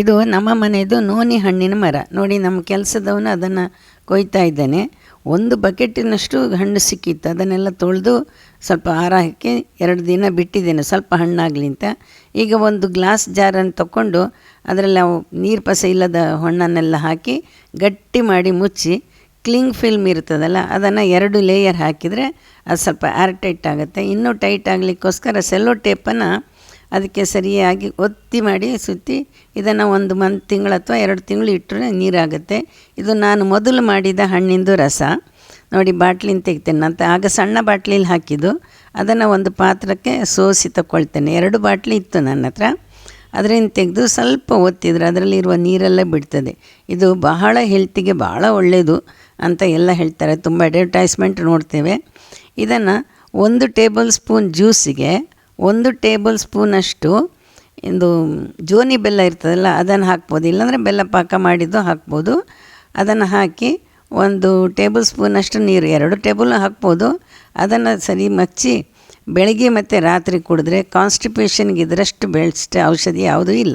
ಇದು ನಮ್ಮ ಮನೆಯದು ನೋನಿ ಹಣ್ಣಿನ ಮರ ನೋಡಿ. ನಮ್ಮ ಕೆಲಸದವನು ಅದನ್ನು ಕೊಯ್ತಾ ಇದ್ದಾನೆ. ಒಂದು ಬಕೆಟಿನಷ್ಟು ಹಣ್ಣು ಸಿಕ್ಕಿತ್ತು. ಅದನ್ನೆಲ್ಲ ತೊಳೆದು ಸ್ವಲ್ಪ ಆರ ಹಾಕಿ 2 ದಿನ ಬಿಟ್ಟಿದ್ದೇನೆ ಸ್ವಲ್ಪ ಹಣ್ಣಾಗಲಿ ಅಂತ. ಈಗ ಒಂದು ಗ್ಲಾಸ್ ಜಾರನ್ನು ತಗೊಂಡು ಅದರಲ್ಲಿ ನಾವು ನೀರು ಪಸೆ ಇಲ್ಲದ ಹಣ್ಣನ್ನೆಲ್ಲ ಹಾಕಿ ಗಟ್ಟಿ ಮಾಡಿ ಮುಚ್ಚಿ ಕ್ಲಿಂಗ್ ಫಿಲ್ಮ್ ಇರ್ತದಲ್ಲ ಅದನ್ನು 2 ಲೇಯರ್ ಹಾಕಿದರೆ ಅದು ಸ್ವಲ್ಪ ಏರ್ ಟೈಟ್ ಆಗುತ್ತೆ. ಇನ್ನೂ ಟೈಟ್ ಆಗಲಿಕ್ಕೋಸ್ಕರ ಸೆಲ್ಲೋ ಟೇಪನ್ನು ಅದಕ್ಕೆ ಸರಿಯಾಗಿ ಒತ್ತಿ ಮಾಡಿ ಸುತ್ತಿ ಇದನ್ನು ಒಂದು ತಿಂಗಳು ಅಥವಾ 2 ತಿಂಗಳು ಇಟ್ಟರೆ ನೀರಾಗುತ್ತೆ. ಇದು ನಾನು ಮೊದಲು ಮಾಡಿದ ಹಣ್ಣಿಂದು ರಸ ನೋಡಿ. ಬಾಟ್ಲಿನ ತೆಗಿತೇನೆ ಅಂತ ಆಗ ಸಣ್ಣ ಬಾಟ್ಲಿಲಿ ಹಾಕಿದ್ದು ಅದನ್ನು ಒಂದು ಪಾತ್ರಕ್ಕೆ ಸೋಸಿ ತಗೊಳ್ತೇನೆ. 2 ಬಾಟ್ಲಿ ಇತ್ತು ನನ್ನ ಹತ್ರ. ಅದರಿಂದ ತೆಗೆದು ಸ್ವಲ್ಪ ಒತ್ತಿದ್ರೆ ಅದರಲ್ಲಿರುವ ನೀರೆಲ್ಲ ಬಿಡ್ತದೆ. ಇದು ಬಹಳ ಹೆಲ್ತಿಗೆ ಭಾಳ ಒಳ್ಳೆಯದು ಅಂತ ಎಲ್ಲ ಹೇಳ್ತಾರೆ. ತುಂಬ ಅಡ್ವರ್ಟೈಸ್ಮೆಂಟ್ ನೋಡ್ತೇವೆ. ಇದನ್ನು 1 ಟೇಬಲ್ ಸ್ಪೂನ್ ಜ್ಯೂಸಿಗೆ 1 ಟೇಬಲ್ ಸ್ಪೂನಷ್ಟು ಇದು ಜೋನಿ ಬೆಲ್ಲ ಇರ್ತದಲ್ಲ ಅದನ್ನು ಹಾಕ್ಬೋದು. ಇಲ್ಲಾಂದರೆ ಬೆಲ್ಲ ಪಾಕ ಮಾಡಿದ್ದು ಹಾಕ್ಬೋದು. ಅದನ್ನು ಹಾಕಿ 1 ಟೇಬಲ್ ಸ್ಪೂನಷ್ಟು ನೀರು 2 ಟೇಬಲ್ ಹಾಕ್ಬೋದು. ಅದನ್ನು ಸರಿ ಮಚ್ಚಿ ಬೆಳಗ್ಗೆ ಮತ್ತು ರಾತ್ರಿ ಕುಡಿದ್ರೆ ಕಾನ್ಸ್ಟಿಪೇಷನ್ಗೆ ಇದರಷ್ಟು ಬೆಸ್ಟ್ ಔಷಧಿ ಯಾವುದೂ ಇಲ್ಲ.